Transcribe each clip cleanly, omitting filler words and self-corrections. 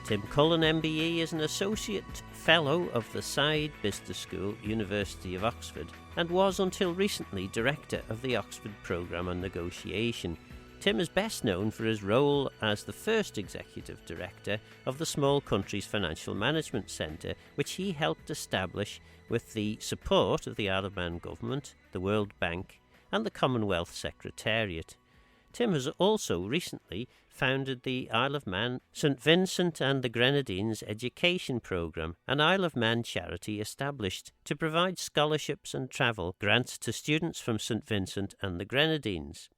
Tim Cullen MBE is an Associate Fellow of the Saïd Business School, University of Oxford, and was until recently Director of the Oxford Programme on Negotiation. Tim is best known for his role as the first Executive Director of the Small Countries Financial Management Centre, which he helped establish with the support of the Isle of Man Government, the World Bank and the Commonwealth Secretariat. Tim has also recently founded the Isle of Man St Vincent and the Grenadines Education Programme, an Isle of Man charity established to provide scholarships and travel grants to students from St Vincent and the Grenadines.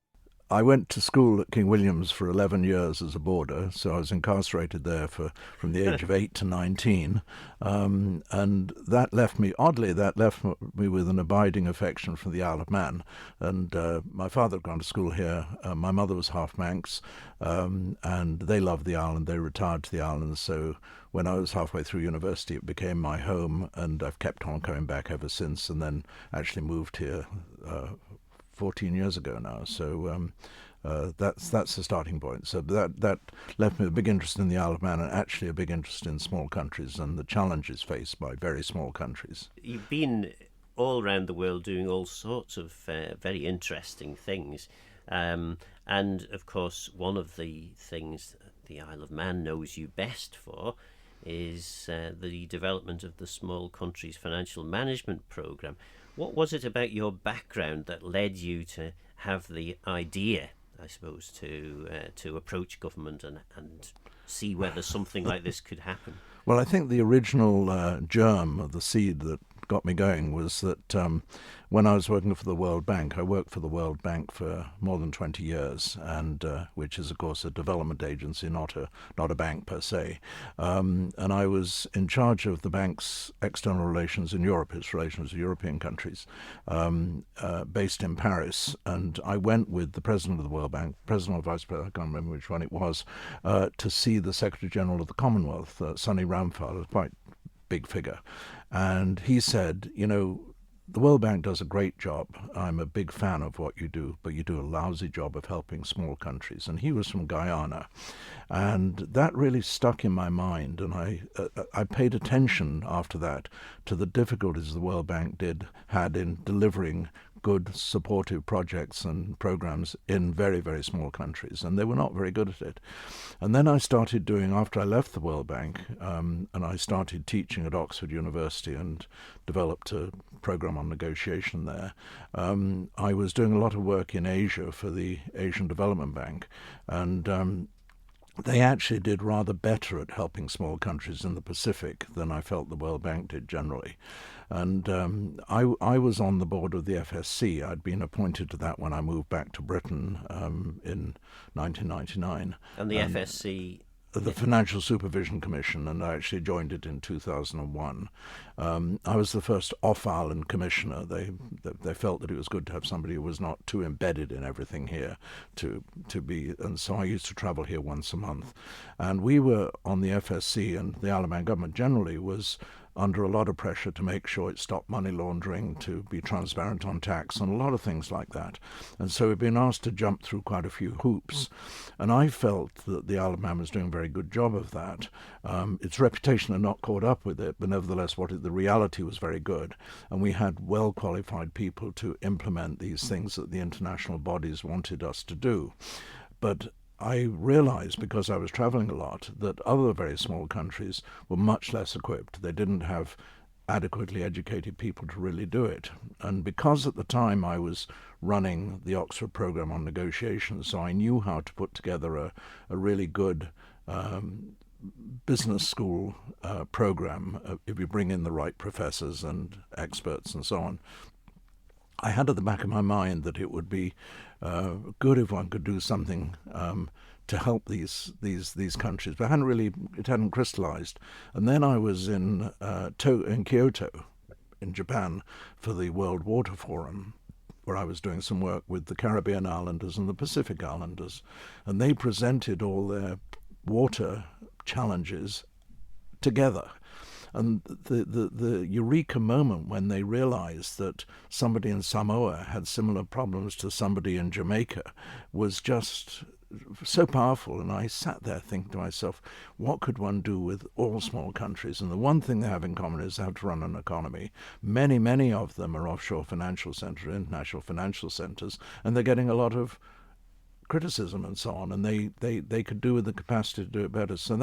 I went to school at King William's for 11 years as a boarder, so I was incarcerated there from the age of 8 to 19, and that left me with an abiding affection for the Isle of Man. And my father had gone to school here, my mother was half Manx, and they loved the island, they retired to the island, so when I was halfway through university it became my home, and I've kept on coming back ever since, and then actually moved here 14 years ago now, so that's the starting point. So that left me a big interest in the Isle of Man, and actually a big interest in small countries and the challenges faced by very small countries. You've been all around the world doing all sorts of very interesting things, and of course one of the things the Isle of Man knows you best for is the development of the Small Countries Financial Management Programme. What was it about your background that led you to have the idea, I suppose, to approach government and see whether something like this could happen? Well, I think the original germ of the seed that got me going was that when I was working for the World Bank, I worked for the World Bank for more than 20 years, and which is, of course, a development agency, not a bank per se. And I was in charge of the bank's external relations in Europe, its relations with European countries, based in Paris. And I went with the president of the World Bank, president or vice president, I can't remember which one it was, to see the Secretary General of the Commonwealth, Sonny Ramphal, a quite big figure. And he said, the World Bank does a great job. I'm a big fan of what you do, but you do a lousy job of helping small countries. And he was from Guyana. And that really stuck in my mind. And I paid attention after that to the difficulties the World Bank had in delivering good supportive projects and programs in very, very small countries, and they were not very good at it. And then I started doing, after I left the World Bank, and I started teaching at Oxford University and developed a program on negotiation there. I was doing a lot of work in Asia for the Asian Development Bank, and they actually did rather better at helping small countries in the Pacific than I felt the World Bank did generally. And I was on the board of the FSC. I'd been appointed to that when I moved back to Britain in 1999. And the FSC? The Financial Supervision Commission, and I actually joined it in 2001. I was the first off-island commissioner. They felt that it was good to have somebody who was not too embedded in everything here to be, and so I used to travel here once a month. And we were on the FSC, and the Isle of Man government generally was under a lot of pressure to make sure it stopped money laundering, to be transparent on tax, and a lot of things like that. And so we've been asked to jump through quite a few hoops. And I felt that the Isle of Man was doing a very good job of that. Its reputation had not caught up with it, but nevertheless the reality was very good. And we had well-qualified people to implement these things that the international bodies wanted us to do. But I realized, because I was traveling a lot, that other very small countries were much less equipped. They didn't have adequately educated people to really do it. And because at the time I was running the Oxford Programme on Negotiation, so I knew how to put together a really good business school program, if you bring in the right professors and experts and so on. I had at the back of my mind that it would be good if one could do something to help these countries, but it hadn't crystallized. And then I was in Kyoto, in Japan, for the World Water Forum, where I was doing some work with the Caribbean Islanders and the Pacific Islanders, and they presented all their water challenges together. And the eureka moment when they realized that somebody in Samoa had similar problems to somebody in Jamaica was just so powerful. And I sat there thinking to myself, what could one do with all small countries? And the one thing they have in common is they have to run an economy. Many of them are offshore financial centres, international financial centres, and they're getting a lot of criticism and so on, and they could do with the capacity to do it better. So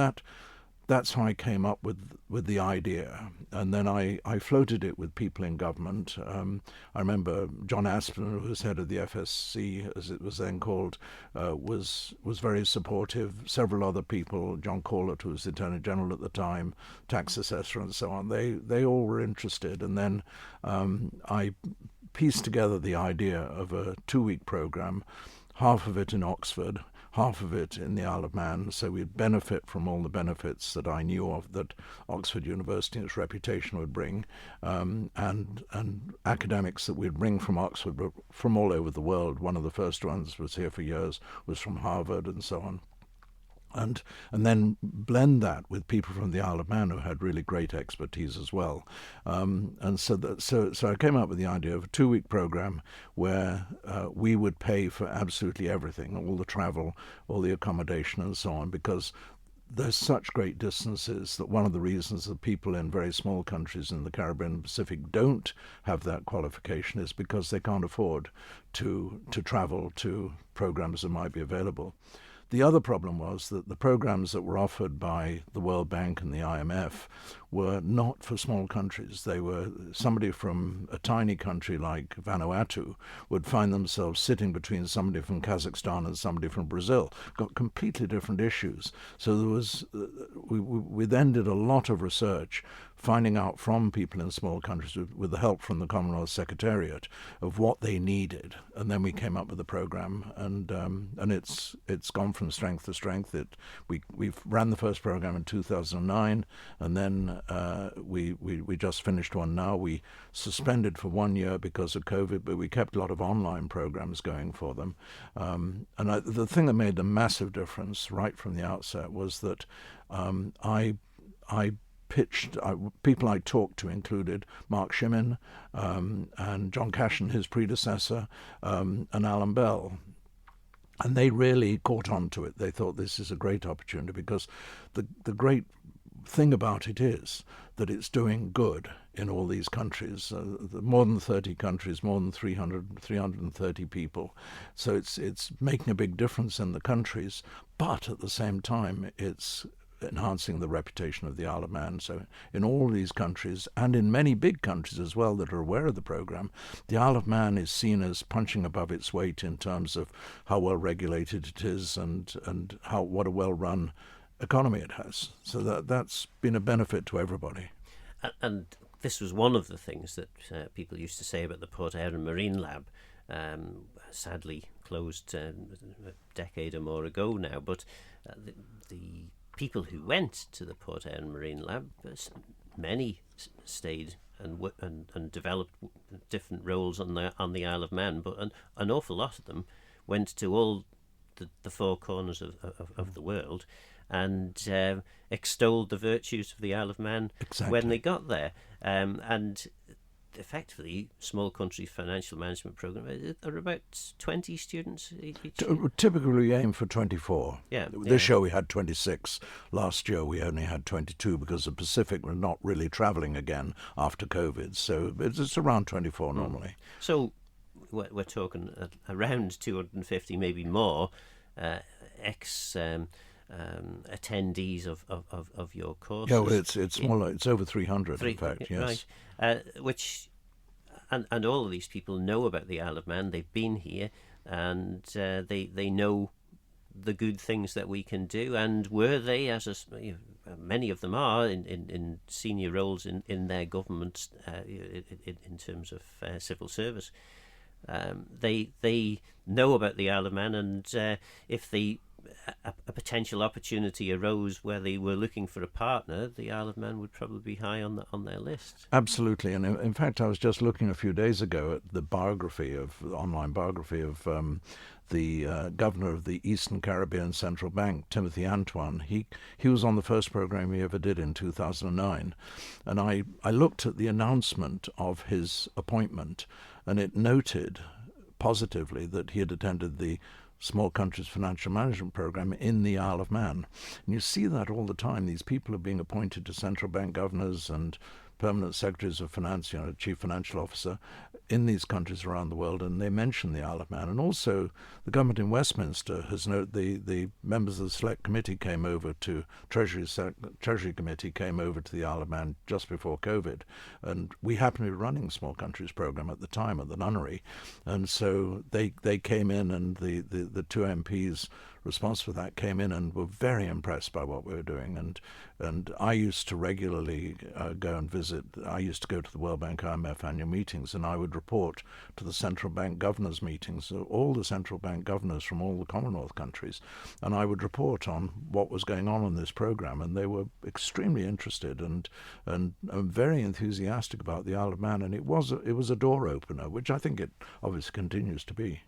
that's how I came up with the idea, and then I floated it with people in government. I remember John Aspin, who was head of the FSC, as it was then called, was very supportive. Several other people, John Corlett, who was the Attorney General at the time, tax assessor, and so on. They all were interested, and then I pieced together the idea of a 2-week program. Half of it in Oxford, half of it in the Isle of Man, so we'd benefit from all the benefits that I knew of that Oxford University and its reputation would bring, and academics that we'd bring from Oxford, but from all over the world. One of the first ones was here for years, was from Harvard and so on. And then blend that with people from the Isle of Man who had really great expertise as well. And so I came up with the idea of a 2-week program where we would pay for absolutely everything, all the travel, all the accommodation and so on, because there's such great distances that one of the reasons that people in very small countries in the Caribbean and Pacific don't have that qualification is because they can't afford to travel to programs that might be available. The other problem was that the programs that were offered by the World Bank and the IMF were not for small countries. They were somebody from a tiny country like Vanuatu would find themselves sitting between somebody from Kazakhstan and somebody from Brazil, got completely different issues. So there was, we then did a lot of research finding out from people in small countries with the help from the Commonwealth Secretariat of what they needed, and then we came up with a program, and it's gone from strength to strength. We've ran the first program in 2009, and then we just finished one now. We suspended for 1 year because of COVID, but we kept a lot of online programs going for them. The thing that made the massive difference right from the outset was that I pitched, people I talked to included Mark Shimin and John Cashin, his predecessor, and Alan Bell. And they really caught on to it. They thought this is a great opportunity because the great thing about it is that it's doing good in all these countries, more than 30 countries, more than 330 people. So it's making a big difference in the countries, but at the same time it's enhancing the reputation of the Isle of Man. So in all these countries, and in many big countries as well that are aware of the programme, the Isle of Man is seen as punching above its weight in terms of how well regulated it is and what a well-run economy it has. So that's been a benefit to everybody. And this was one of the things that people used to say about the Port Erin Marine Lab, sadly closed a decade or more ago now, but the people who went to the Port Erin Marine Lab, many stayed and developed different roles on the Isle of Man, but an awful lot of them went to all the four corners of the world and extolled the virtues of the Isle of Man when they got there. And effectively, small country financial management program are about 20 students each. Typically, we aim for 24. Yeah. This year we had 26. Last year we only had 22 because the Pacific were not really travelling again after COVID. So it's around 24 normally. So we're talking around 250, maybe more, attendees of your courses. Yeah, well, it's more like it's over 300 in fact. Yes, right. Which and all of these people know about the Isle of Man. They've been here, and they know the good things that we can do. And were they, many of them are in senior roles in their government, in terms of civil service. They know about the Isle of Man, and if a potential opportunity arose where they were looking for a partner, the Isle of Man would probably be high on their list. Absolutely, and in fact, I was just looking a few days ago at the online biography of the governor of the Eastern Caribbean Central Bank, Timothy Antoine. He was on the first program he ever did in 2009, and I looked at the announcement of his appointment, and it noted positively that he had attended the small countries financial management program in the Isle of Man. And you see that all the time. These people are being appointed to central bank governors and permanent secretaries of finance, chief financial officer in these countries around the world, and they mention the Isle of Man. And also the government in Westminster has noted the members of the select committee came over to Treasury Committee came over to the Isle of Man just before COVID, and we happened to be running Small Countries Programme at the time at the nunnery, and so they came in, and the two MPs responsible for that came in and were very impressed by what we were doing. And I used to regularly go and visit. I used to go to the World Bank IMF annual meetings, and I would report to the central bank governors meetings, all the central bank governors from all the Commonwealth countries, and I would report on what was going on in this program, and they were extremely interested and very enthusiastic about the Isle of Man, and it was a door opener, which I think it obviously continues to be.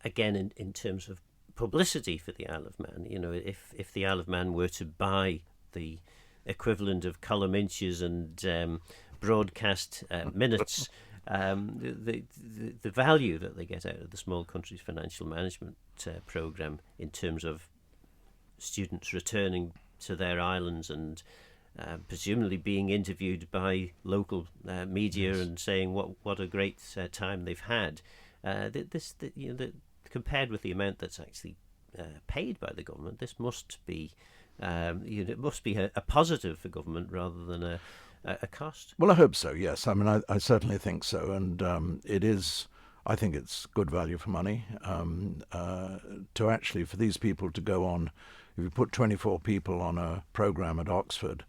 Again, in terms of publicity for the Isle of Man, if the Isle of Man were to buy the equivalent of column inches and broadcast minutes, the value that they get out of the Small Countries Financial Management Programme in terms of students returning to their islands and presumably being interviewed by local media, yes, and saying what a great time they've had. Compared with the amount that's actually paid by the government, this must be it must be a positive for government rather than a cost. Well, I hope so. Yes, I mean, I certainly think so, and it is. I think it's good value for money to actually, for these people to go on. If you put 24 people on a program at Oxford,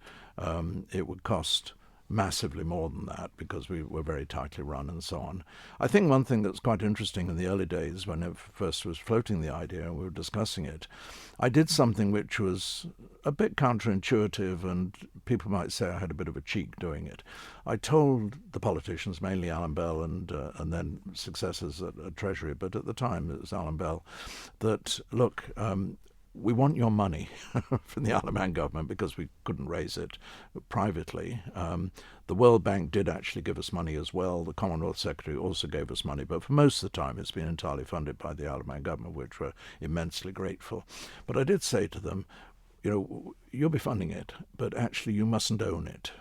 it would cost massively more than that because we were very tightly run and so on. I think one thing that's quite interesting in the early days when I first was floating the idea and we were discussing it, I did something which was a bit counterintuitive, and people might say I had a bit of a cheek doing it. I told the politicians, mainly Alan Bell and then successors at Treasury, but at the time it was Alan Bell, that look, we want your money from the Isle of Man government because we couldn't raise it privately. The World Bank did actually give us money as well. The Commonwealth Secretary also gave us money, but for most of the time it's been entirely funded by the Isle of Man government, which we're immensely grateful. But I did say to them, you'll be funding it, but actually you mustn't own it.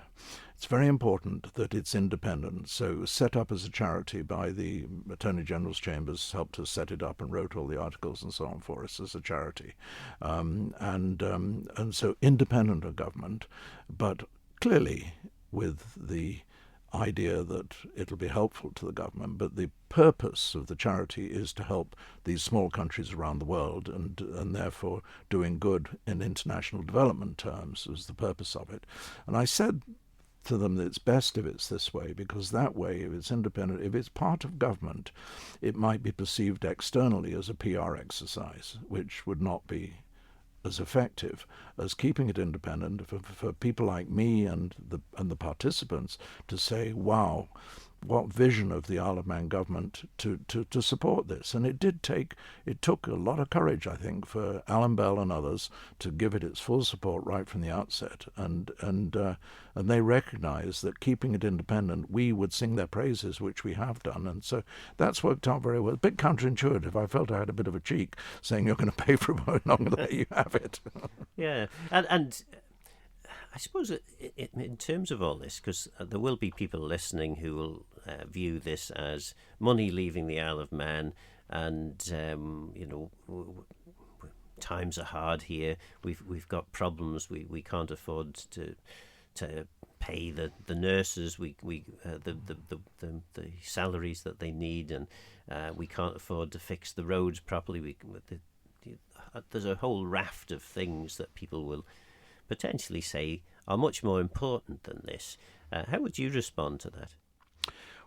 It's very important that it's independent. So it was set up as a charity by the Attorney General's Chambers, helped us set it up and wrote all the articles and so on for us as a charity. And so independent of government, but clearly with the idea that it'll be helpful to the government, but the purpose of the charity is to help these small countries around the world, and therefore doing good in international development terms was the purpose of it. And I said to them that it's best if it's this way, because that way, if it's independent, if it's part of government, it might be perceived externally as a PR exercise, which would not be as effective as keeping it independent for people like me and the participants to say, wow, what vision of the Isle of Man government to support this. And it took a lot of courage, I think, for Alan Bell and others to give it its full support right from the outset. And they recognized that keeping it independent, we would sing their praises, which we have done. And so that's worked out very well. A bit counterintuitive. I felt I had a bit of a cheek saying you're going to pay for it, but I'm not going to let you have it. Yeah. And I suppose in terms of all this, because there will be people listening who will view this as money leaving the Isle of Man, and times are hard here. We've got problems. We can't afford to pay the nurses. The salaries that they need, and we can't afford to fix the roads properly. There's a whole raft of things that people will potentially say are much more important than this. How would you respond to that?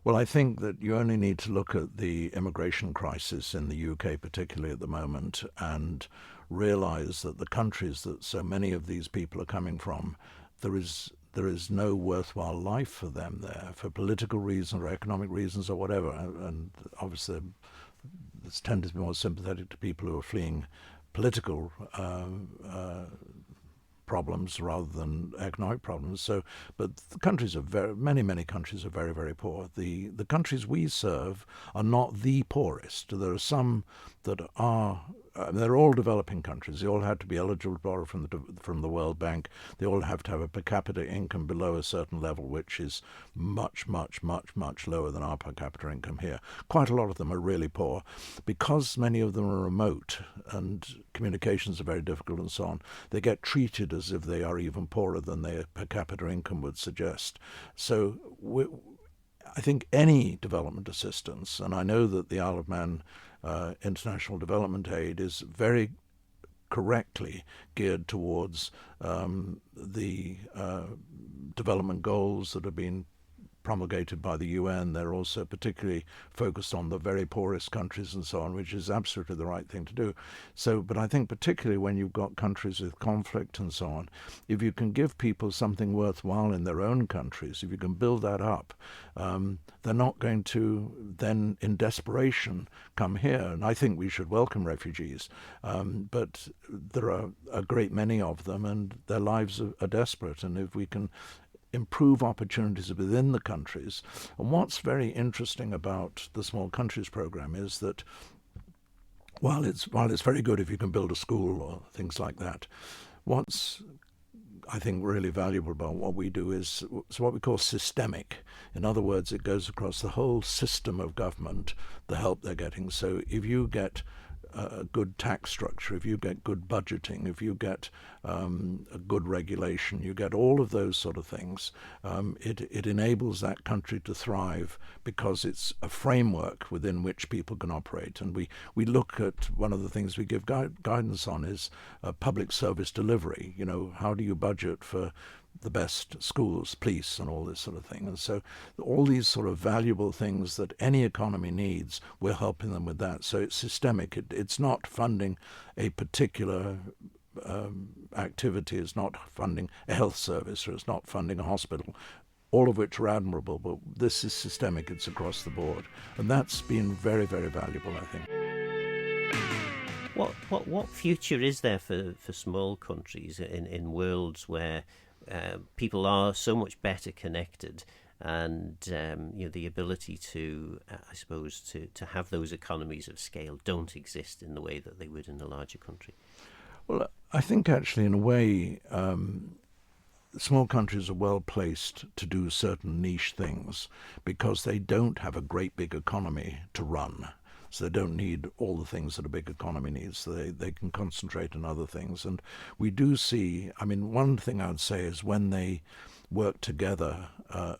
Well, I think that you only need to look at the immigration crisis in the UK, particularly at the moment, and realise that the countries that so many of these people are coming from, there is no worthwhile life for them there, for political reasons or economic reasons or whatever. And obviously, it's tended to be more sympathetic to people who are fleeing political problems rather than economic problems. So, but the countries are many countries are very, very poor. The countries we serve are not the poorest. There are some that are. They're all developing countries. They all have to be eligible to borrow from the World Bank. They all have to have a per capita income below a certain level, which is much lower than our per capita income here. Quite a lot of them are really poor. Because many of them are remote and communications are very difficult and so on, they get treated as if they are even poorer than their per capita income would suggest. So I think any development assistance, and I know that the Isle of Man International Development Aid is very correctly geared towards the development goals that have been promulgated by the UN. They're also particularly focused on the very poorest countries and so on, which is absolutely the right thing to do. So, but I think particularly when you've got countries with conflict and so on, if you can give people something worthwhile in their own countries, if you can build that up, they're not going to then in desperation come here. And I think we should welcome refugees, but there are a great many of them and their lives are desperate. And if we can improve opportunities within the countries. And what's very interesting about the Small Countries Programme is that while it's very good if you can build a school or things like that, what's I think really valuable about what we do is what we call systemic. In other words, it goes across the whole system of government, the help they're getting. So if you get a good tax structure, if you get good budgeting, if you get a good regulation, you get all of those sort of things, it enables that country to thrive because it's a framework within which people can operate. And we look at one of the things we give guidance on is public service delivery. You know, how do you budget for the best schools, police, and all this sort of thing. And so all these sort of valuable things that any economy needs, we're helping them with that. So it's systemic. It's not funding a particular activity. It's not funding a health service, or it's not funding a hospital, all of which are admirable, but this is systemic. It's across the board. And that's been very, very valuable, I think. What future is there for small countries in worlds where people are so much better connected, and the ability to, I suppose, to have those economies of scale don't exist in the way that they would in a larger country? Well, I think actually, in a way, small countries are well placed to do certain niche things because they don't have a great big economy to run. So they don't need all the things that a big economy needs. So they can concentrate on other things. And we do see, I mean, one thing I would say is when they work together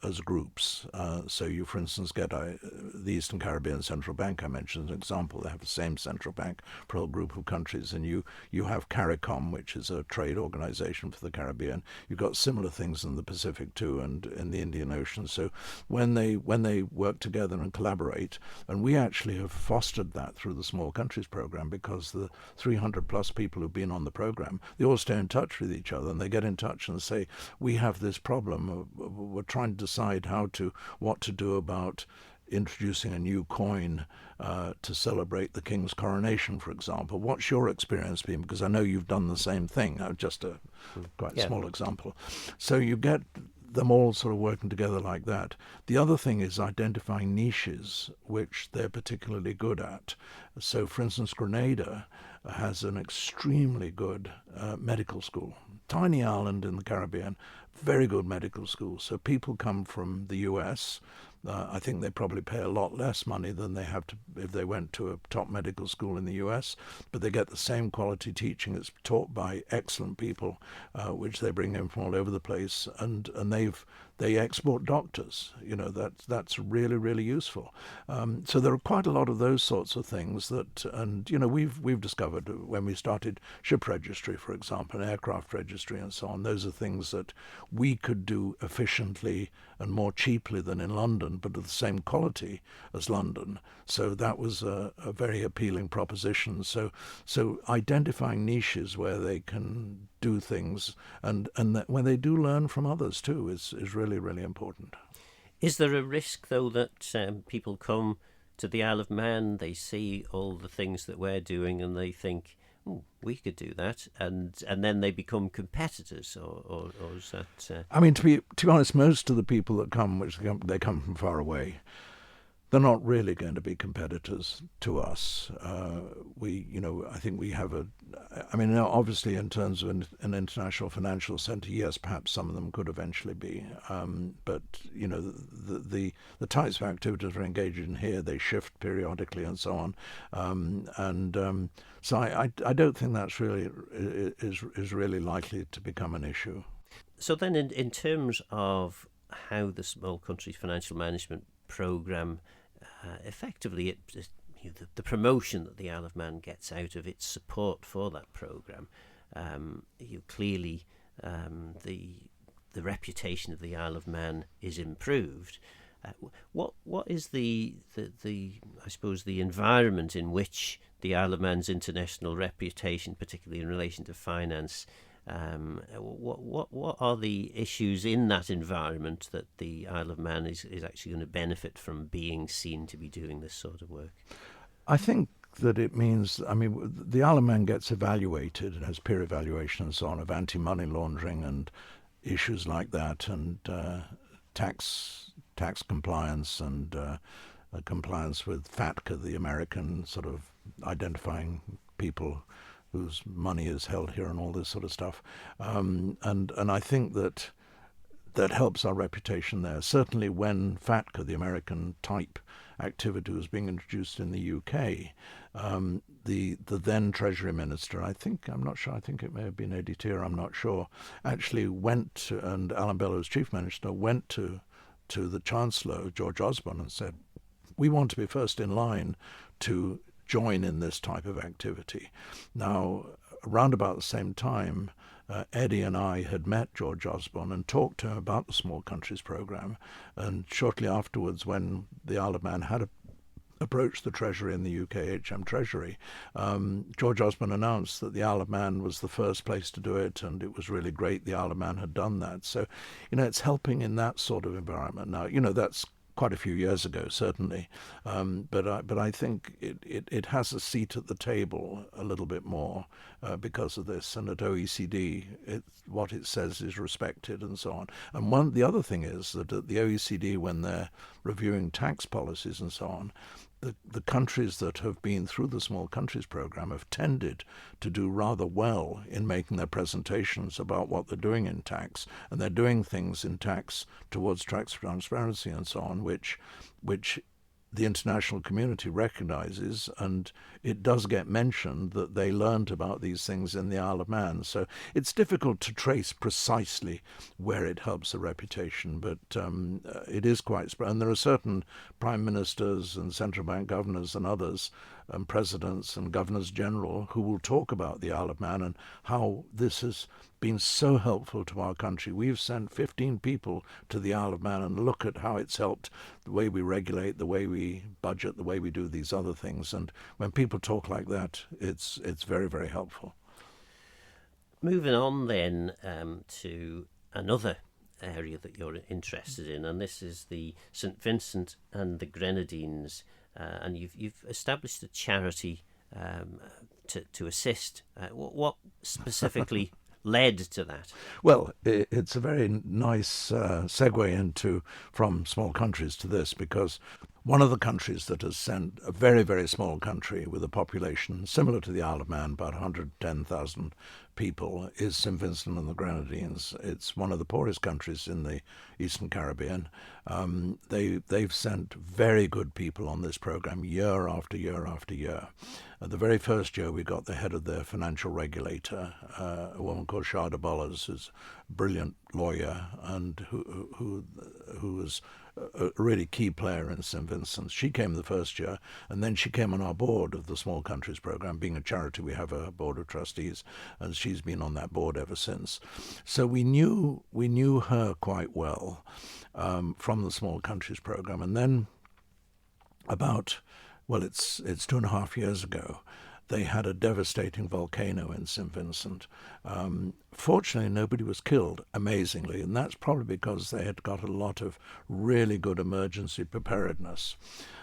as groups. So you, for instance, get the Eastern Caribbean Central Bank, I mentioned as an example. They have the same central bank for a whole group of countries. And you have CARICOM, which is a trade organization for the Caribbean. You've got similar things in the Pacific too, and in the Indian Ocean. So when they work together and collaborate, and we actually have fostered that through the Small Countries Program, because the 300 plus people who've been on the program, they all stay in touch with each other, and they get in touch and say, we have this problem. We're trying to decide what to do about introducing a new coin to celebrate the King's coronation, for example. What's your experience been? Because I know you've done the same thing. Just a quite small example. So you get them all sort of working together like that. The other thing is identifying niches which they're particularly good at. So, for instance, Grenada has an extremely good medical school. Tiny island in the Caribbean, very good medical school. So people come from the US. I think they probably pay a lot less money than they have to if they went to a top medical school in the US, but they get the same quality teaching. It's taught by excellent people, which they bring in from all over the place, and they export doctors. You know, that's really, really useful. So there are quite a lot of those sorts of things that, and you know, we've discovered when we started ship registry, for example, and aircraft registry and so on. Those are things that we could do efficiently and more cheaply than in London, but of the same quality as London. So that was a very appealing proposition. So identifying niches where they can do things, and that when they do learn from others too, is really, really important. Is there a risk, though, that people come to the Isle of Man, they see all the things that we're doing, and they think, Oh, we could do that, and then they become competitors, or is that? I mean, to be honest, most of the people that come, they come from far away. They're not really going to be competitors to us. I think we have obviously in terms of an international financial centre, yes, perhaps some of them could eventually be. But the types of activities we're engaged in here, they shift periodically and so on. So I don't think that's really is really likely to become an issue. So then, in terms of how the Small Countries Financial Management Programme, effectively, the promotion that the Isle of Man gets out of its support for that programme, clearly the reputation of the Isle of Man is improved. What is the I suppose the environment in which the Isle of Man's international reputation, particularly in relation to finance, what are the issues in that environment that the Isle of Man is actually going to benefit from being seen to be doing this sort of work? I think that it means, the Isle of Man gets evaluated, it has peer evaluation and so on, of anti-money laundering and issues like that, and tax compliance and compliance with FATCA, the American sort of identifying people whose money is held here and all this sort of stuff. And I think that helps our reputation there. Certainly when FATCA, the American type activity, was being introduced in the UK, the then Treasury Minister, I think it may have been Eddie Tier, I'm not sure, actually and Alan Bellows, Chief Minister, went to the Chancellor, George Osborne, and said, we want to be first in line to join in this type of activity. Now, around about the same time, Eddie and I had met George Osborne and talked to him about the Small Countries Programme, and shortly afterwards, when the Isle of Man had approached the Treasury in the UK, HM Treasury, George Osborne announced that the Isle of Man was the first place to do it, and it was really great the Isle of Man had done that. So, it's helping in that sort of environment. Now, that's quite a few years ago, certainly, but I think it has a seat at the table a little bit more because of this, and at OECD, what it says is respected and so on. And the other thing is that at the OECD, when they're reviewing tax policies and so on, the countries that have been through the Small Countries Programme have tended to do rather well in making their presentations about what they're doing in tax, and they're doing things in tax towards tax transparency and so on, which the international community recognises, and it does get mentioned that they learned about these things in the Isle of Man. So it's difficult to trace precisely where it helps the reputation, but it is quite spread. And there are certain prime ministers and central bank governors and others, and presidents and governors general, who will talk about the Isle of Man and how this has been so helpful to our country. We've sent 15 people to the Isle of Man, and look at how it's helped the way we regulate, the way we budget, the way we do these other things. And when people talk like that, it's very, very helpful. Moving on then to another area that you're interested in, and this is the St Vincent and the Grenadines, and you've established a charity to assist. What specifically led to that? Well, it's a very nice segue from small countries to this, because one of the countries that has sent a very, very small country with a population similar to the Isle of Man, about 110,000 people, is St Vincent and the Grenadines. It's one of the poorest countries in the Eastern Caribbean. They've sent very good people on this program year after year after year. The very first year, we got the head of their financial regulator, a woman called Shada Bollers, who's a brilliant lawyer and who was a really key player in St Vincent's. She came the first year, and then she came on our board of the Small Countries Programme. Being a charity, we have a board of trustees, and she's been on that board ever since. So we knew her quite well from the Small Countries Programme. And then it's 2.5 years ago, they had a devastating volcano in St Vincent. Fortunately, nobody was killed, amazingly, and that's probably because they had got a lot of really good emergency preparedness.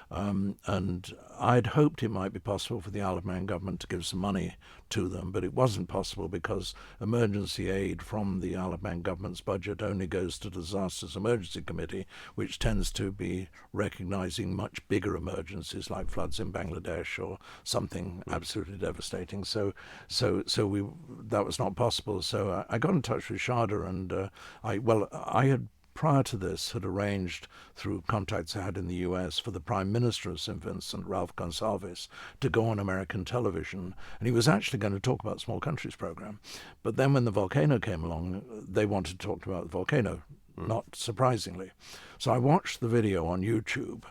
And I'd hoped it might be possible for the Isle of Man government to give some money to them, but it wasn't possible because emergency aid from the Isle of Man government's budget only goes to the Disasters Emergency Committee, which tends to be recognising much bigger emergencies like floods in Bangladesh or something absolutely devastating. So that was not possible. So I got in touch with Sharda, and I had, prior to this, had arranged through contacts I had in the US for the Prime Minister of St. Vincent, Ralph Gonsalves, to go on American television. And he was actually going to talk about Small Countries program. But then when the volcano came along, they wanted to talk about the volcano, not surprisingly. So I watched the video on YouTube,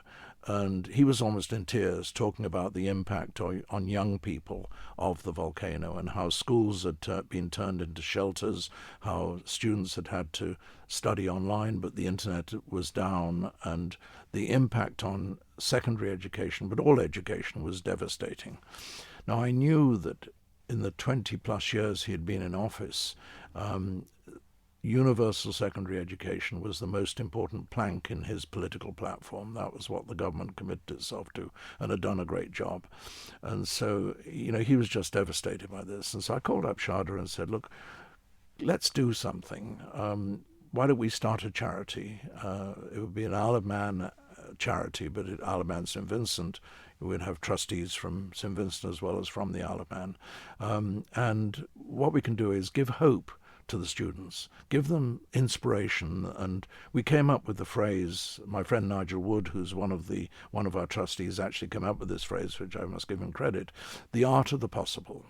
and he was almost in tears talking about the impact on young people of the volcano and how schools had been turned into shelters, how students had had to study online, but the internet was down, and the impact on secondary education, but all education, was devastating. Now, I knew that in the 20-plus years he had been in office, universal secondary education was the most important plank in his political platform. That was what the government committed itself to and had done a great job. And so, he was just devastated by this. And so I called up Sharda and said, look, let's do something. Why don't we start a charity? It would be an Isle of Man charity, but at Isle of Man St. Vincent, we'd have trustees from St. Vincent as well as from the Isle of Man. And what we can do is give hope to the students, give them inspiration. And we came up with the phrase, my friend Nigel Wood, who's one of our trustees, actually came up with this phrase, which I must give him credit, the art of the possible.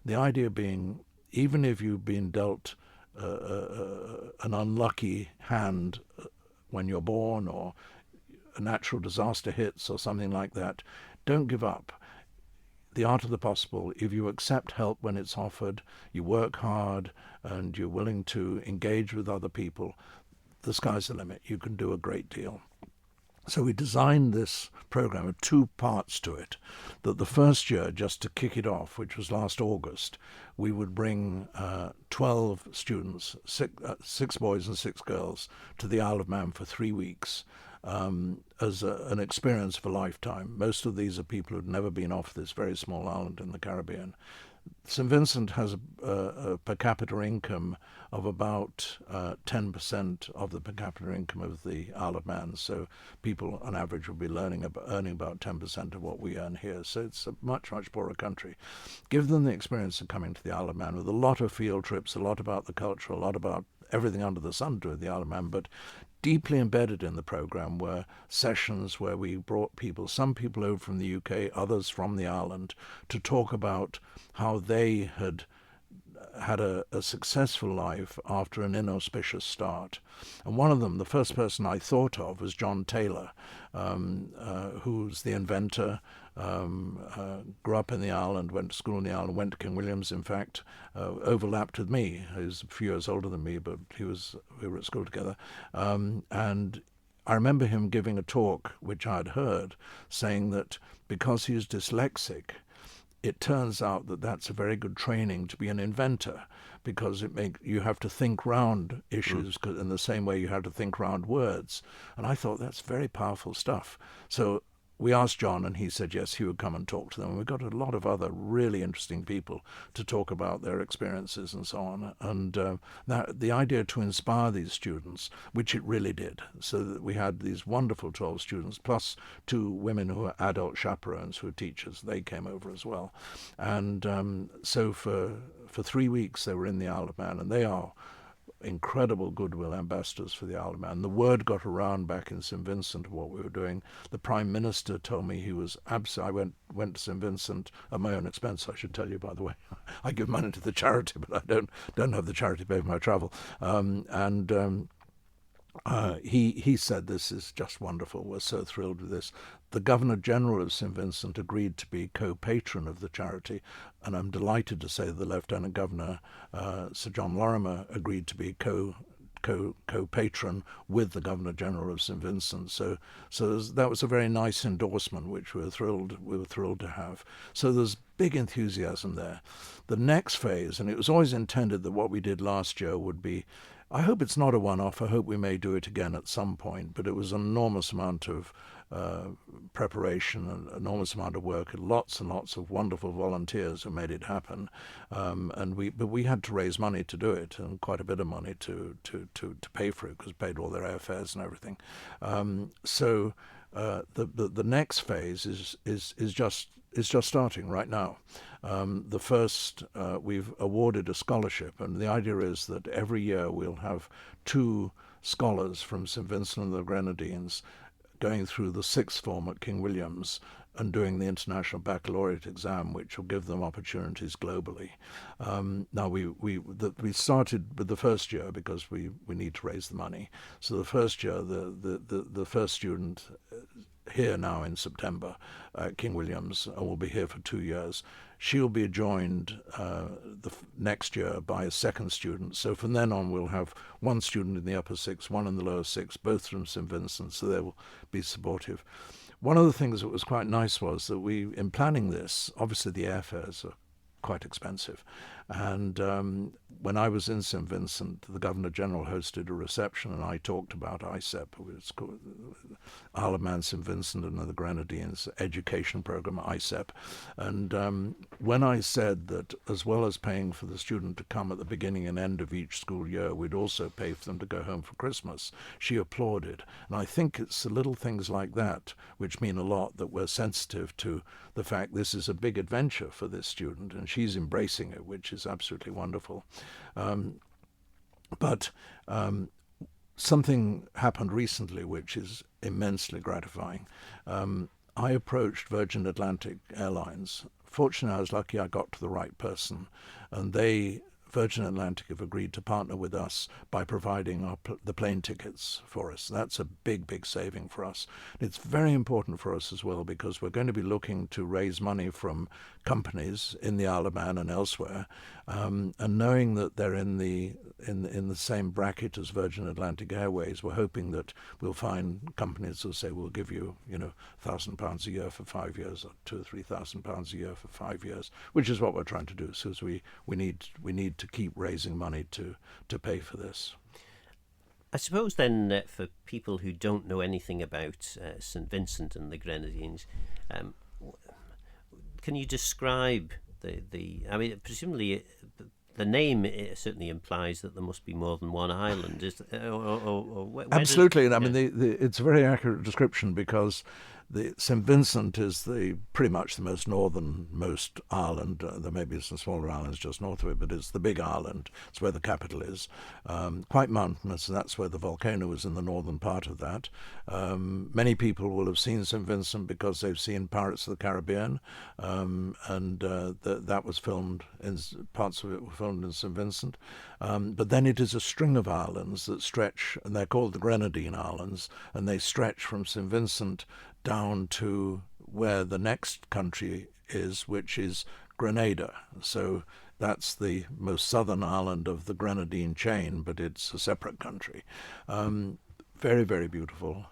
The idea being, even if you've been dealt an unlucky hand when you're born, or a natural disaster hits or something like that, don't give up. The art of the possible, if you accept help when it's offered, you work hard, and you're willing to engage with other people, the sky's the limit. You can do a great deal. So we designed this program with two parts to it. That the first year, just to kick it off, which was last August, we would bring 12 students, six boys and 6 girls, to the Isle of Man for 3 weeks. As an experience of a lifetime. Most of these are people who'd never been off this very small island in the Caribbean. St. Vincent has a per capita income of about 10% of the per capita income of the Isle of Man. So people on average will be earning about 10% of what we earn here. So it's a much, much poorer country. Give them the experience of coming to the Isle of Man with a lot of field trips, a lot about the culture, a lot about everything under the sun to do with the Isle of Man, but deeply embedded in the program were sessions where we brought some people over from the UK, others from the island, to talk about how they had had a successful life after an inauspicious start. And one of them, the first person I thought of, was John Taylor, who's the inventor, grew up in the island, went to school in the island, went to King William's, in fact, overlapped with me. He's a few years older than me, but we were at school together. And I remember him giving a talk, which I'd heard, saying that because he's dyslexic, it turns out that that's a very good training to be an inventor, because you have to think round issues in the same way you have to think round words. And I thought that's very powerful stuff. So we asked John, and he said yes, he would come and talk to them. And we got a lot of other really interesting people to talk about their experiences and so on. And the idea to inspire these students, which it really did, so that we had these wonderful 12 students, plus 2 women who are adult chaperones who are teachers. They came over as well. And so for 3 weeks they were in the Isle of Man, and they are incredible goodwill ambassadors for the Isle of Man. The word got around back in St. Vincent of what we were doing. The Prime Minister told me he was absolutely... I went to St. Vincent at my own expense, I should tell you, by the way. I give money to the charity, but I don't have the charity pay for my travel. He said, this is just wonderful. We're so thrilled with this. The Governor-General of St. Vincent agreed to be co-patron of the charity, and I'm delighted to say the Lieutenant Governor, Sir John Lorimer, agreed to be co-patron with the Governor General of St Vincent. So that was a very nice endorsement, which we were thrilled to have. So there's big enthusiasm there. The next phase, and it was always intended that what we did last year would be, I hope it's not a one-off, I hope we may do it again at some point, but it was an enormous amount of preparation, an enormous amount of work, and lots of wonderful volunteers who made it happen. But we had to raise money to do it, and quite a bit of money to pay for it, because we paid all their airfares and everything. So the next phase is just starting right now. The first, we've awarded a scholarship, and the idea is that every year we'll have 2 scholars from St Vincent and the Grenadines going through the 6th form at King William's and doing the International Baccalaureate exam, which will give them opportunities globally. Now, we started with the first year because we need to raise the money. So the first year, the first student here now in September at King William's, and will be here for 2 years. She'll be joined next year by a second student. So from then on, we'll have 1 student in the upper 6, 1 in the lower 6, both from St Vincent, so they will be supportive. One of the things that was quite nice was that in planning this, obviously the airfares are quite expensive. And when I was in St Vincent, the Governor General hosted a reception, and I talked about ISEP, it's called Isle of Man, St Vincent and the Grenadines Education Program, ISEP. And when I said that as well as paying for the student to come at the beginning and end of each school year, we'd also pay for them to go home for Christmas, she applauded. And I think it's the little things like that which mean a lot, that we're sensitive to the fact this is a big adventure for this student, and she's embracing it, which is absolutely wonderful. But something happened recently which is immensely gratifying. I approached Virgin Atlantic Airlines. Fortunately, I was lucky I got to the right person, and Virgin Atlantic have agreed to partner with us by providing the plane tickets for us. That's a big saving for us. It's very important for us as well, because we're going to be looking to raise money from companies in the Isle of Man and elsewhere, and knowing that they're in the same bracket as Virgin Atlantic Airways, we're hoping that we'll find companies that say, we'll give you, £1,000 a year for 5 years, or £2,000 or £3,000 a year for 5 years, which is what we're trying to do. So as we need to keep raising money to pay for this. I suppose then, for people who don't know anything about St Vincent and the Grenadines, can you describe the? I mean, presumably the name certainly implies that there must be more than one island. Absolutely, and I mean, it's a very accurate description, because the St Vincent is pretty much the most northernmost island. There may be some smaller islands just north of it, but it's the big island. It's where the capital is. Quite mountainous, and that's where the volcano is, in the northern part of that. Many people will have seen St Vincent because they've seen Pirates of the Caribbean, and that was filmed, parts of it were filmed in St Vincent. But then it is a string of islands that stretch, and they're called the Grenadine Islands, and they stretch from St Vincent down to where the next country is, which is Grenada. So that's the most southern island of the Grenadine chain, but it's a separate country. Very beautiful.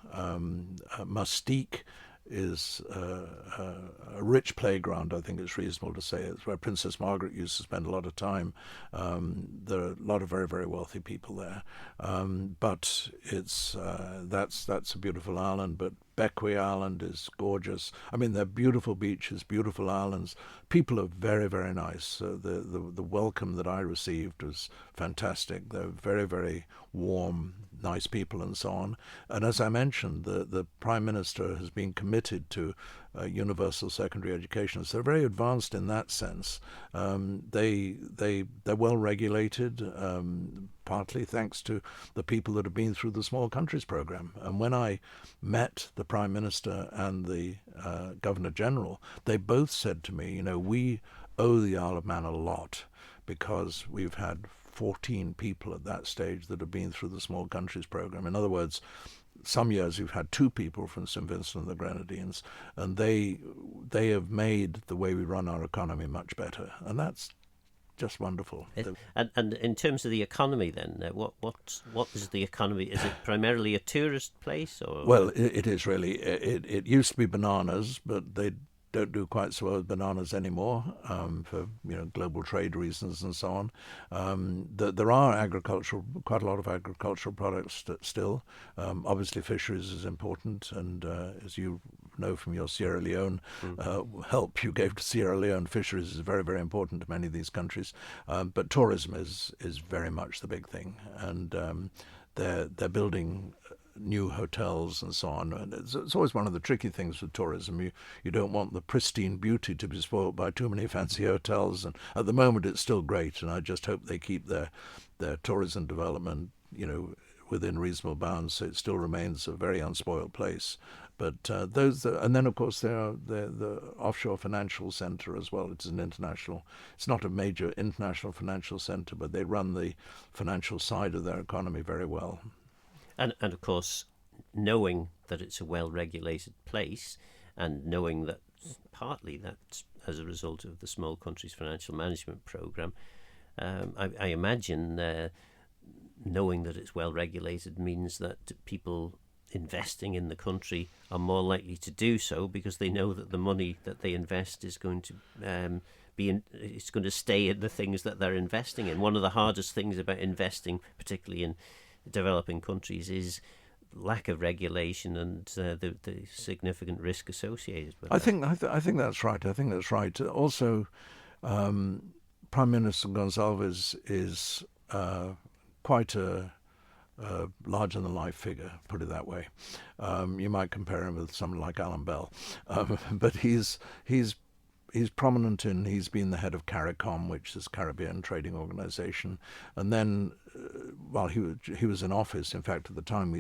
Mustique is a rich playground, I think it's reasonable to say. It's where Princess Margaret used to spend a lot of time. There are a lot of very wealthy people there. But it's that's a beautiful island. But Bequia Island is gorgeous. I mean, they're beautiful beaches, beautiful islands. People are very nice. The welcome that I received was fantastic. They're very warm, nice people, and so on. And as I mentioned, the Prime Minister has been committed to universal secondary education. So they're very advanced in that sense. They're well regulated, partly thanks to the people that have been through the Small Countries program. And when I met the Prime Minister and the Governor General, they both said to me, we owe the Isle of Man a lot, because we've had 14 people at that stage that have been through the Small Countries program. In other words, some years we've had 2 people from St Vincent and the Grenadines, and they have made the way we run our economy much better. And that's just wonderful. And in terms of the economy, then, what is the economy? Is it primarily a tourist place, or? Well, it is really. It used to be bananas, but they don't do quite so well with bananas anymore, for global trade reasons and so on. There are quite a lot of agricultural products still. Obviously, fisheries is important, and as you know from your Sierra Leone help you gave to Sierra Leone, fisheries is very, very important to many of these countries. But tourism is very much the big thing, and they're building new hotels and so on. And it's always one of the tricky things with tourism. You don't want the pristine beauty to be spoiled by too many fancy hotels. And at the moment, it's still great, and I just hope they keep their tourism development, within reasonable bounds, so it still remains a very unspoiled place. But and then of course they're the offshore financial centre as well. It's not a major international financial centre, but they run the financial side of their economy very well. And of course, knowing that it's a well-regulated place, and knowing that partly that's as a result of the Small Countries Financial Management Programme, I imagine knowing that it's well-regulated means that people investing in the country are more likely to do so because they know that the money that they invest is going to it's going to stay in the things that they're investing in. One of the hardest things about investing, particularly in developing countries, is lack of regulation and the significant risk associated with it. I think that's right. I think that's right. Also, Prime Minister Gonçalves is quite a larger-than-life figure, put it that way. You might compare him with someone like Alan Bell, but he's prominent he's been the head of CARICOM, which is Caribbean Trading Organization, and then while he was in office, in fact, at the time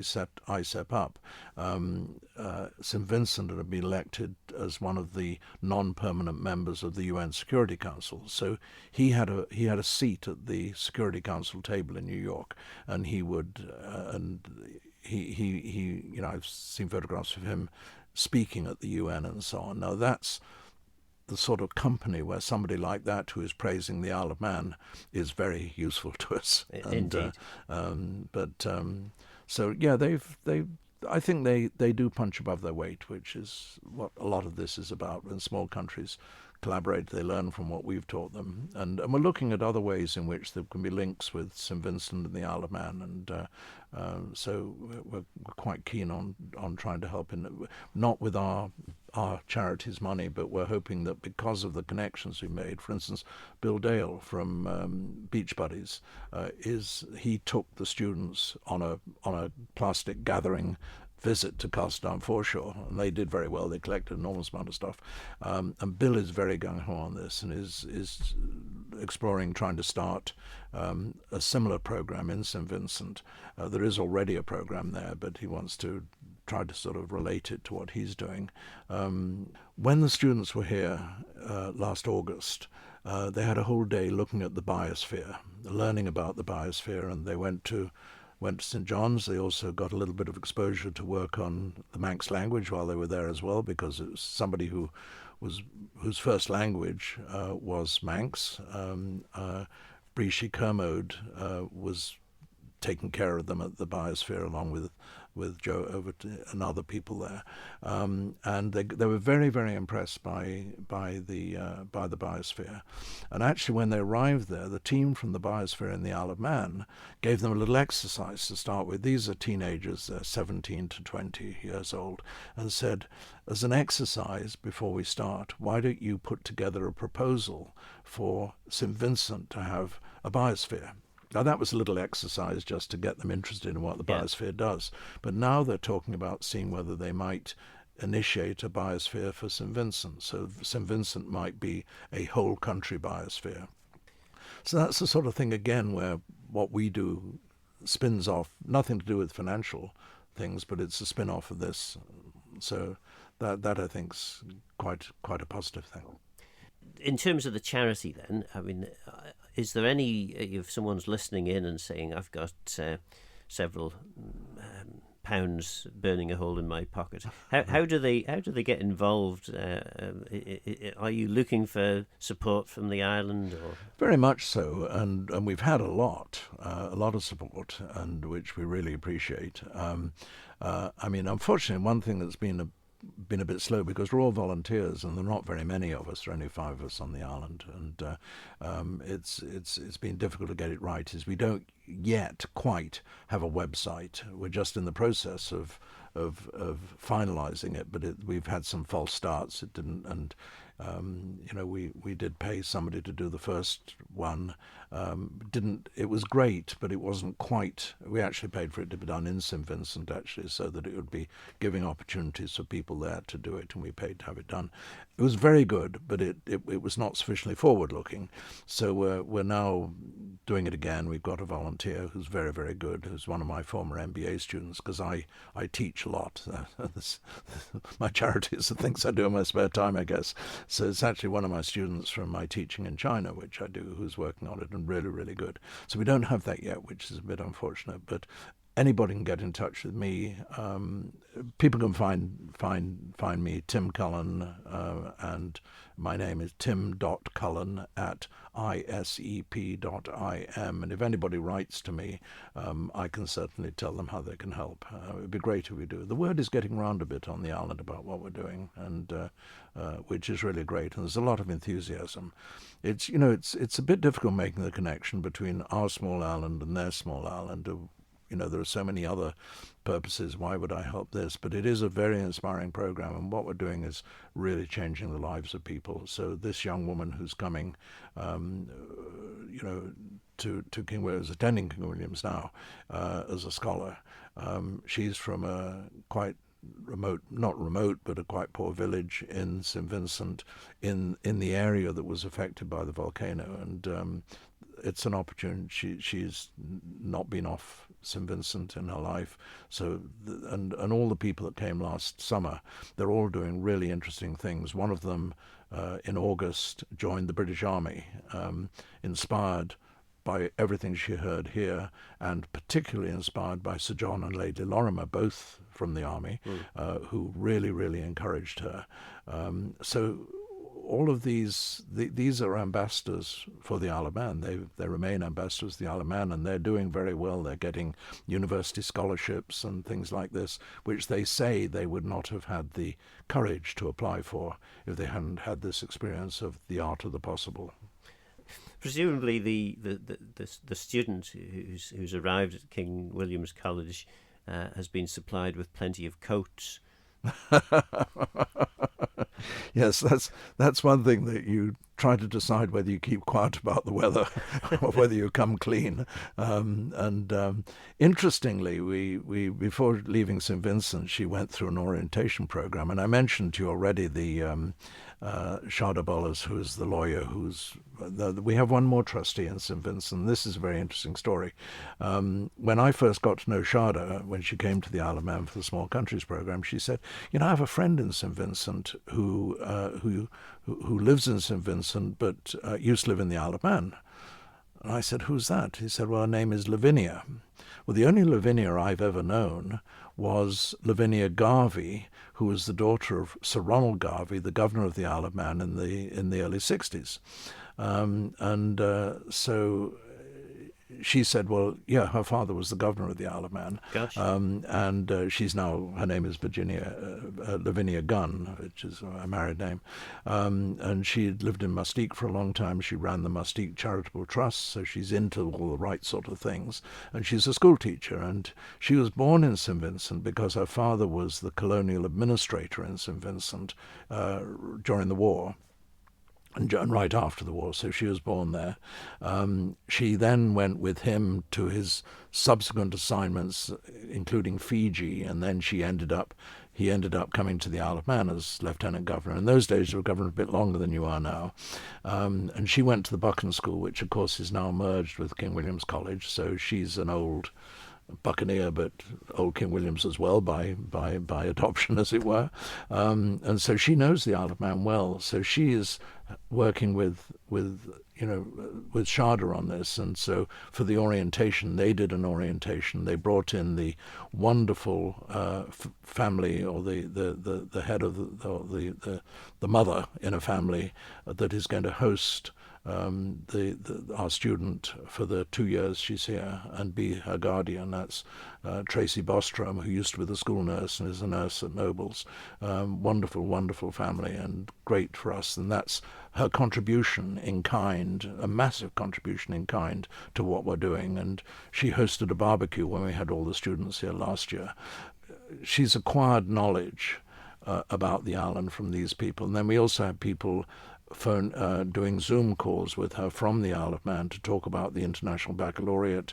I set up, St. Vincent had been elected as one of the non-permanent members of the UN Security Council. So he had a seat at the Security Council table in New York, and he would he I've seen photographs of him speaking at the UN and so on. Now that's the sort of company where somebody like that who is praising the Isle of Man is very useful to us. Indeed. So yeah, I think they do punch above their weight, which is what a lot of this is about. When small countries collaborate, they learn from what we've taught them, and we're looking at other ways in which there can be links with St. Vincent and the Isle of Man, and so we're quite keen on trying to help not with our charity's money, but we're hoping that because of the connections we made, for instance, Bill Dale from Beach Buddies, he took the students on a plastic gathering visit to Castledown Foreshore, and they did very well. They collected an enormous amount of stuff, and Bill is very gung-ho on this and is exploring trying to start a similar program in St. Vincent. There is already a program there, but he wants to try to sort of relate it to what he's doing. When the students were here last August, they had a whole day looking at the biosphere, learning about the biosphere, and they went to St. John's. They also got a little bit of exposure to work on the Manx language while they were there as well, because it was somebody whose first language was Manx. Bríshi Kermode was taking care of them at the biosphere along with Joe and other people there, and they were very, very impressed by the biosphere. And actually, when they arrived there, the team from the biosphere in the Isle of Man gave them a little exercise to start with. These are teenagers, they're 17 to 20 years old, and said, as an exercise before we start, why don't you put together a proposal for St. Vincent to have a biosphere? Now, that was a little exercise just to get them interested in what the biosphere does. But now they're talking about seeing whether they might initiate a biosphere for St. Vincent. So St. Vincent might be a whole country biosphere. So that's the sort of thing, again, where what we do spins off, nothing to do with financial things, but it's a spin-off of this. So that I think is quite a positive thing. In terms of the charity, then, I mean, is there any, if someone's listening in and saying, I've got several £100 burning a hole in my pocket. How do they get involved? Are you looking for support from the island? Or? Very much so, and we've had a lot of support, and which we really appreciate. I mean, unfortunately, one thing that's been a bit slow, because we're all volunteers and there are not very many of us. There are only 5 of us on the island, and it's been difficult to get it right. Is we don't yet quite have a website. We're just in the process of finalising it, but we've had some false starts. It didn't, and we did pay somebody to do the first one. It was great, but it wasn't quite. We actually paid for it to be done in St Vincent, actually, so that it would be giving opportunities for people there to do it, and we paid to have it done. It was very good, but it was not sufficiently forward-looking. So we're now doing it again. We've got a volunteer who's very, very good, who's one of my former MBA students, because I teach a lot. My charity is the things I do in my spare time, I guess. So it's actually one of my students from my teaching in China, which I do, who's working on it, and really, really good. So we don't have that yet, which is a bit unfortunate, but anybody can get in touch with me. People can find me, Tim Cullen, and my name is tim.cullen at isep.im. And if anybody writes to me, I can certainly tell them how they can help. It would be great if we do. The word is getting round a bit on the island about what we're doing, and which is really great. And there's a lot of enthusiasm. It's a bit difficult making the connection between our small island and their small island. There are so many other purposes. Why would I help this? But it is a very inspiring program, and what we're doing is really changing the lives of people. So this young woman who's coming, to King William's, attending King William's now as a scholar, she's from a quite not remote, but a quite poor village in St Vincent, in the area that was affected by the volcano, and it's an opportunity. She's not been off St Vincent in her life, so and all the people that came last summer, they're all doing really interesting things. One of them in August joined the British Army, inspired by everything she heard here, and particularly inspired by Sir John and Lady Lorimer, both from the army, who really, really encouraged her. So all of these are ambassadors for the Isle of Man. They remain ambassadors of the Isle of Man, and they're doing very well. They're getting university scholarships and things like this, which they say they would not have had the courage to apply for if they hadn't had this experience of the art of the possible. Presumably, the student who's arrived at King William's College has been supplied with plenty of coats. Yes, that's one thing that you try to decide whether you keep quiet about the weather or whether you come clean. Interestingly, we before leaving St Vincent, she went through an orientation program, and I mentioned to you already the Shada Bolas, who is the lawyer we have one more trustee in St Vincent. This is a very interesting story. When I first got to know Shada, when she came to the Isle of Man for the Small Countries program, she said, I have a friend in St Vincent who lives in St Vincent but used to live in the Isle of Man. And I said, who's that? He said, well, her name is Lavinia. Well, the only Lavinia I've ever known was Lavinia Garvey, who was the daughter of Sir Ronald Garvey, the governor of the Isle of Man in the early 60s. So she said, well, yeah, her father was the governor of the Isle of Man. Gosh. She's now, her name is Lavinia Gunn, which is a married name. And she had lived in Mustique for a long time. She ran the Mustique Charitable Trust, so she's into all the right sort of things. And she's a school teacher. And she was born in St Vincent because her father was the colonial administrator in St Vincent during the war. And right after the war, so she was born there. She then went with him to his subsequent assignments, including Fiji, and then he ended up coming to the Isle of Man as Lieutenant Governor. In those days, you were governor a bit longer than you are now. And she went to the Buchan School, which, of course, is now merged with King William's College, so she's an old Buccaneer, but old King William's as well by adoption, as it were. And so she knows the Isle of Man well. So she is working with with Sharda on this. And so for the orientation, they did an orientation. They brought in the wonderful family, or the head of the mother in a family that is going to host our student for the 2 years she's here and be her guardian. That's Tracy Bostrom, who used to be the school nurse and is a nurse at Nobles. Wonderful, wonderful family, and great for us. And that's her contribution in kind, a massive contribution in kind to what we're doing. And she hosted a barbecue when we had all the students here last year. She's acquired knowledge about the island from these people. And then we also have people doing Zoom calls with her from the Isle of Man to talk about the International Baccalaureate.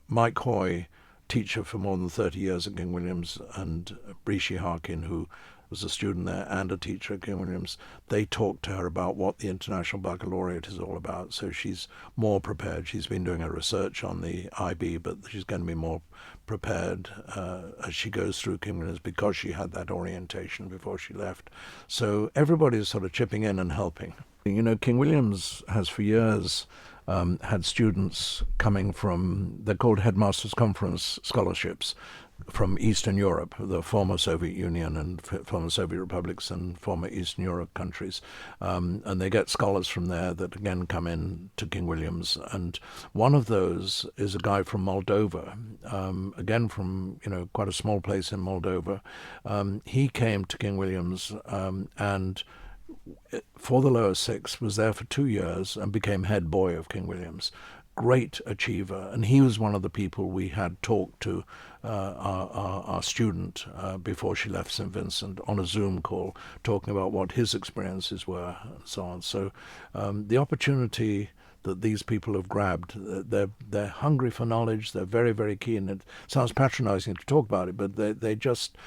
Mike Hoy, teacher for more than 30 years at King William's, and Rishi Harkin, who was a student there and a teacher at King William's, they talked to her about what the International Baccalaureate is all about. So she's more prepared. She's been doing her research on the IB, but she's going to be more prepared as she goes through King William's, because she had that orientation before she left. So everybody's sort of chipping in and helping. King William's has for years had students coming from, they're called Headmasters' Conference scholarships, from Eastern Europe, the former Soviet Union and former Soviet republics and former Eastern Europe countries. And they get scholars from there that again come in to King William's. And one of those is a guy from Moldova, again from quite a small place in Moldova. He came to King William's and for the lower six was there for 2 years and became head boy of King William's. Great achiever, and he was one of the people we had talked to our student before she left St. Vincent on a Zoom call, talking about what his experiences were and so on. So the opportunity that these people have grabbed, they're hungry for knowledge. They're very, very keen. It sounds patronizing to talk about it, but they just,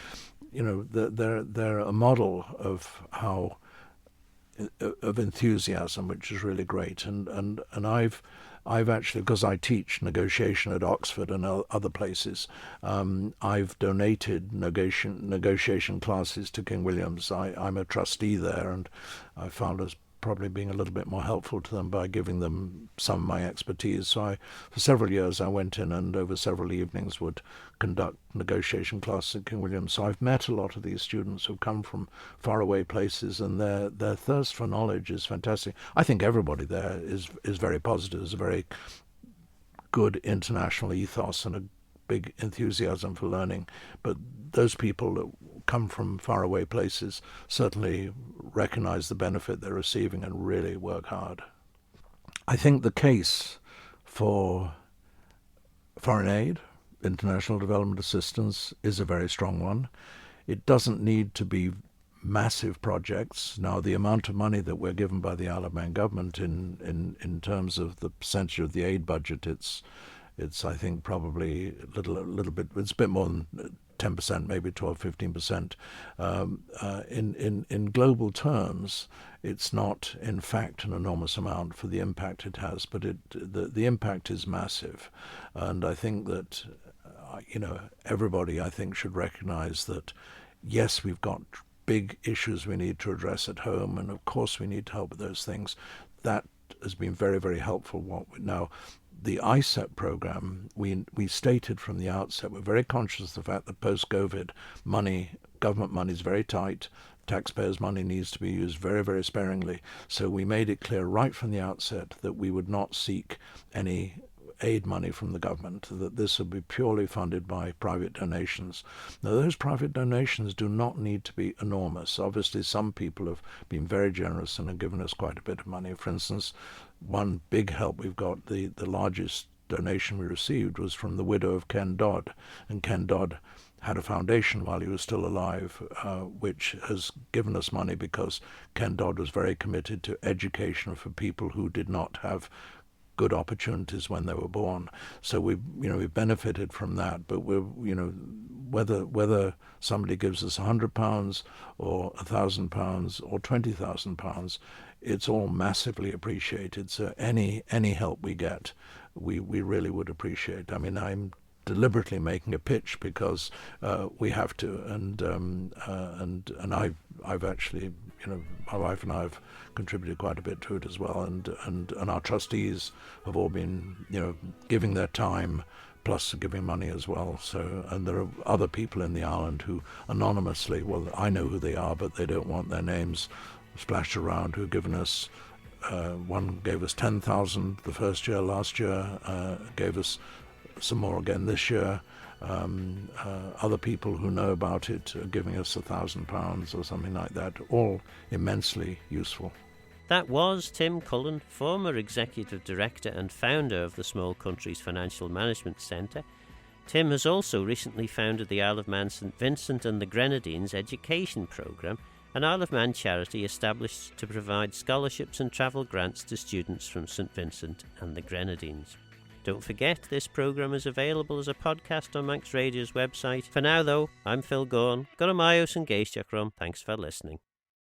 they're a model of how of enthusiasm, which is really great. And I've actually, because I teach negotiation at Oxford and other places, I've donated negotiation classes to King William's. I'm a trustee there, and I found us probably being a little bit more helpful to them by giving them some of my expertise. So for several years I went in and over several evenings would conduct negotiation classes at King William's. So I've met a lot of these students who've come from faraway places, and their thirst for knowledge is fantastic. I think everybody there is very positive. There's a very good international ethos and a big enthusiasm for learning. But those people that come from faraway places certainly recognize the benefit they're receiving and really work hard. I think the case for foreign aid, international development assistance, is a very strong one. It doesn't need to be massive projects. Now, the amount of money that we're given by the Isle of Man government in terms of the percentage of the aid budget, it's I think probably a little bit, it's a bit more than 10%, maybe 12, 15%. In global terms, it's not, in fact, an enormous amount for the impact it has, but the impact is massive. And I think that, everybody, I think, should recognize that, yes, we've got big issues we need to address at home, and of course we need to help with those things. That has been very, very helpful. Now, the ISEP program, we stated from the outset, we're very conscious of the fact that post-COVID government money is very tight. Taxpayers' money needs to be used very, very sparingly. So we made it clear right from the outset that we would not seek any aid money from the government, that this would be purely funded by private donations. Now, those private donations do not need to be enormous. Obviously, some people have been very generous and have given us quite a bit of money. For instance, one big help we've got, the largest donation we received was from the widow of Ken Dodd. And Ken Dodd had a foundation while he was still alive, which has given us money because Ken Dodd was very committed to education for people who did not have good opportunities when they were born. So we've benefited from that. But whether somebody gives us £100 or £1,000 or £20,000, it's all massively appreciated. So any help we get, we really would appreciate. I mean, I'm deliberately making a pitch because we have to, and I've actually, my wife and I have contributed quite a bit to it as well, and our trustees have all been, giving their time plus giving money as well. So, and there are other people in the island who anonymously, well, I know who they are, but they don't want their names splashed around, who've given us, one gave us 10,000 the first year, last year, gave us some more again this year. Other people who know about it are giving us £1,000 or something like that, all immensely useful. That was Tim Cullen, former Executive Director and founder of the Small Countries Financial Management Centre. Tim has also recently founded the Isle of Man St Vincent and the Grenadines Education Programme, an Isle of Man charity established to provide scholarships and travel grants to students from St Vincent and the Grenadines. Don't forget, this programme is available as a podcast on Manx Radio's website. For now, though, I'm Phil Gorn. Go to Myos and Geishtachrom. Thanks for listening.